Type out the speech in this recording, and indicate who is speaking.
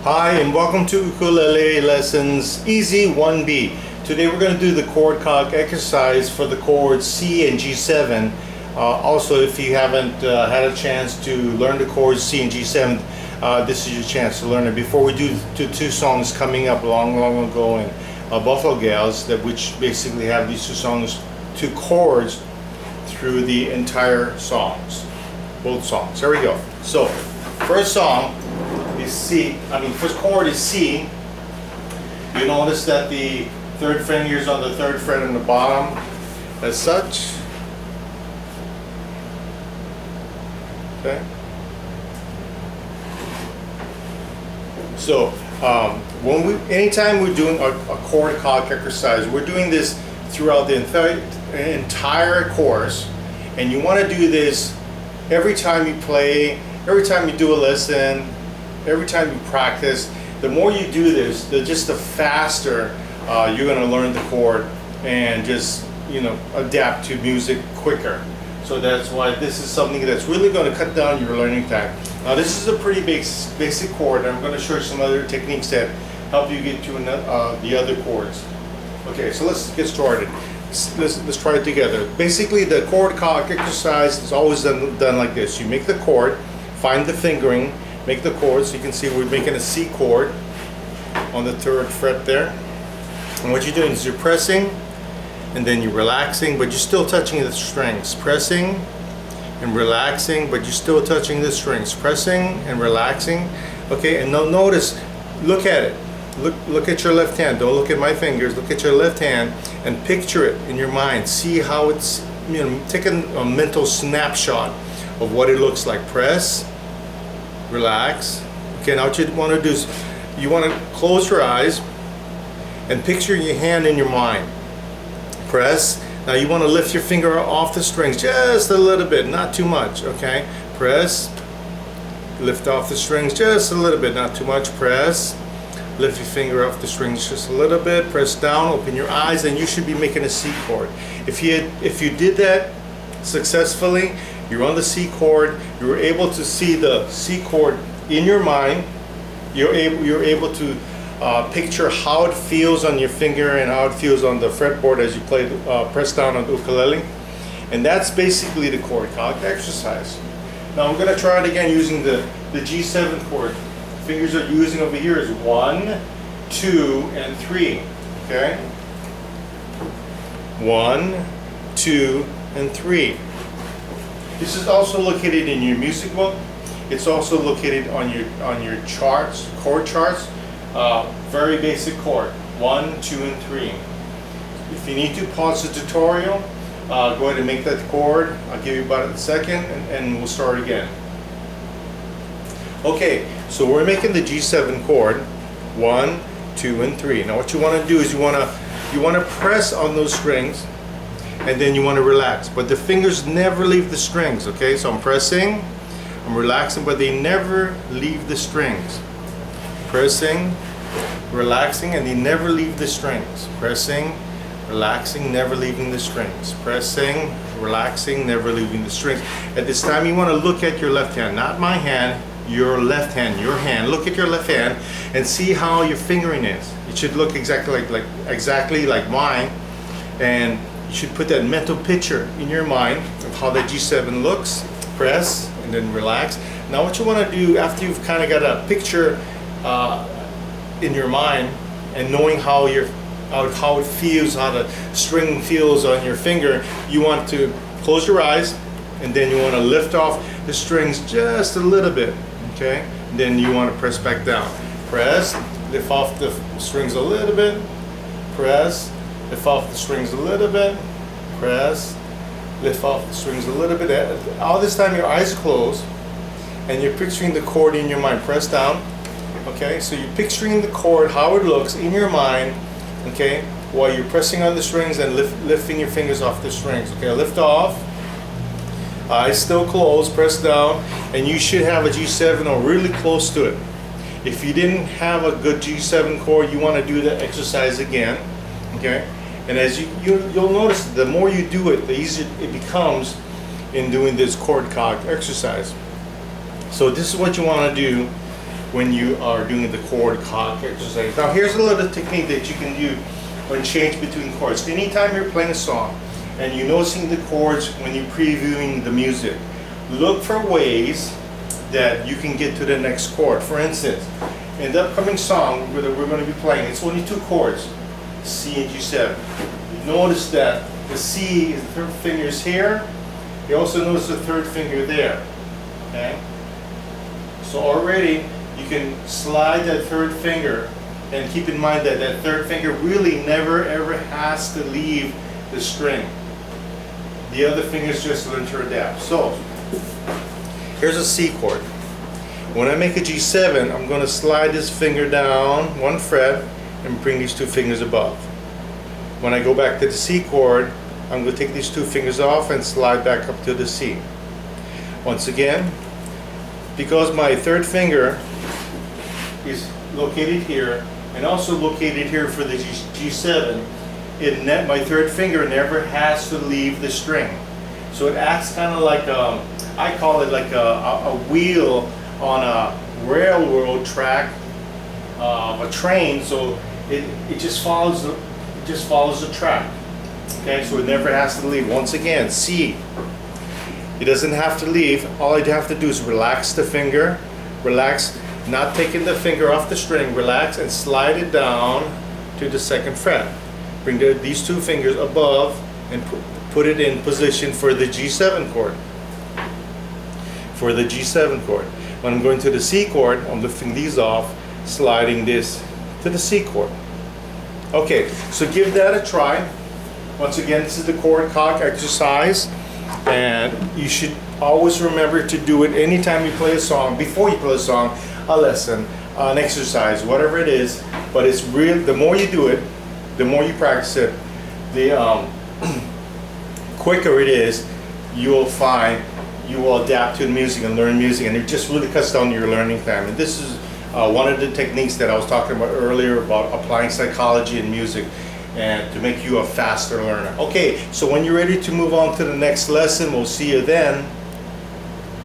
Speaker 1: Hi and welcome to Ukulele Lessons Easy 1B. Today we're going to do the chord calc exercise for the chords C and G7. Also, if you haven't had a chance to learn the chords C and G7, this is your chance to learn it. Before we do two songs coming up long ago in Buffalo Gals, which basically have these two chords through the entire songs, both songs. Here we go. So, first song is C. First chord is C. You notice that the third finger is on the third fret on the bottom, as such. Okay. So, anytime we're doing a chord calc exercise, we're doing this throughout the entire course, and you want to do this every time you play, every time you do a lesson, every time you practice. The more you do this, the faster you're going to learn the chord and just adapt to music quicker. So that's why this is something that's really going to cut down your learning time. Now this is a pretty basic chord. I'm going to show you some other techniques that help you get to the other chords. Okay, so let's get started. Let's try it together. Basically, the chord calc exercise is always done like this. You make the chord, find the fingering, make the chord. So you can see we're making a C chord on the third fret there. And what you're doing is you're pressing, and then you're relaxing, but you're still touching the strings. Pressing and relaxing, but you're still touching the strings. Pressing and relaxing. Okay, and now notice, look at it. Look at your left hand. Don't look at my fingers. Look at your left hand and picture it in your mind. See how it's, take a mental snapshot of what it looks like. Press, relax. Okay, now what you want to do is you want to close your eyes and picture your hand in your mind. Press. Now you want to lift your finger off the strings just a little bit, not too much. Okay, press, lift off the strings just a little bit, not too much. Press, lift your finger off the strings just a little bit. Press down, open your eyes, and you should be making a C chord. If you did that successfully, you're on the C chord. You're able to see the C chord in your mind. You're able to picture how it feels on your finger and how it feels on the fretboard as you play press down on the ukulele. And that's basically the chord calc exercise. Now I'm going to try it again using the G7 chord. Fingers are using over here is 1, 2, and 3. Okay? 1, 2, and 3. This is also located in your music book. It's also located on your charts, chord charts. Very basic chord, 1, 2, and 3. If you need to pause the tutorial, go ahead and make that chord. I'll give you about a second and we'll start again. Okay, so we're making the G7 chord, 1, 2, and 3. Now what you want to do is you want to press on those strings, and then you want to relax. But the fingers never leave the strings. Okay, so I'm pressing, I'm relaxing, but they never leave the strings. Pressing, relaxing, and they never leave the strings. Pressing, relaxing, never leaving the strings. Pressing, relaxing, never leaving the strings. At this time you want to look at your left hand, not my hand, your left hand, your hand. Look at your left hand and see how your fingering is. It should look exactly like mine, and you should put that mental picture in your mind of how that G7 looks. Press and then relax. Now what you want to do after you've kind of got a picture in your mind and knowing how it feels, how the string feels on your finger, you want to close your eyes, and then you want to lift off the strings just a little bit. Okay, and then you want to press back down. Press, lift off the strings a little bit. Press, lift off the strings a little bit. Press, lift off the strings a little bit. All this time your eyes are closed and you're picturing the chord in your mind. Press down. Okay, so you're picturing the chord, how it looks in your mind, okay, while you're pressing on the strings and lifting your fingers off the strings. Okay, lift off, eyes still closed, press down, and you should have a G7 or really close to it. If you didn't have a good G7 chord, you want to do the exercise again. Okay, and as you'll notice, the more you do it, the easier it becomes in doing this chord calc exercise. So this is what you want to do when you are doing the chord cog exercise. Now here's a little technique that you can do when change between chords. Anytime you're playing a song and you're noticing the chords when you're previewing the music, look for ways that you can get to the next chord. For instance, in the upcoming song that we're going to be playing, it's only 2 chords, C and G7. You notice that the C is the third finger is here. You also notice the third finger there. Okay? So already you can slide that third finger, and keep in mind that that third finger really never ever has to leave the string. The other fingers just learn to adapt. So here's a C chord. When I make a G7, I'm going to slide this finger down 1 fret and bring these 2 fingers above. When I go back to the C chord, I'm going to take these 2 fingers off and slide back up to the C. Once again, because my third finger is located here and also located here for the G7, my third finger never has to leave the string. So it acts kind of like I call it like a wheel on a railroad track of a train. So it just follows the track. Okay, so it never has to leave. Once again, C. It doesn't have to leave. All I have to do is relax the finger, relax, not taking the finger off the string, relax and slide it down to the 2nd fret. Bring these 2 fingers above and put it in position for the G7 chord. For the G7 chord. When I'm going to the C chord, I'm lifting these off, sliding this to the C chord. Okay, so give that a try. Once again, this is the chord cog exercise, and you should always remember to do it anytime you play a song, before you play a song, a lesson, an exercise, whatever it is. But it's real. The more you do it, the more you practice it, the quicker it is. You will find you will adapt to the music and learn music, and it just really cuts down your learning time. And this is one of the techniques that I was talking about earlier about applying psychology in music and to make you a faster learner. Okay, so when you're ready to move on to the next lesson, we'll see you then.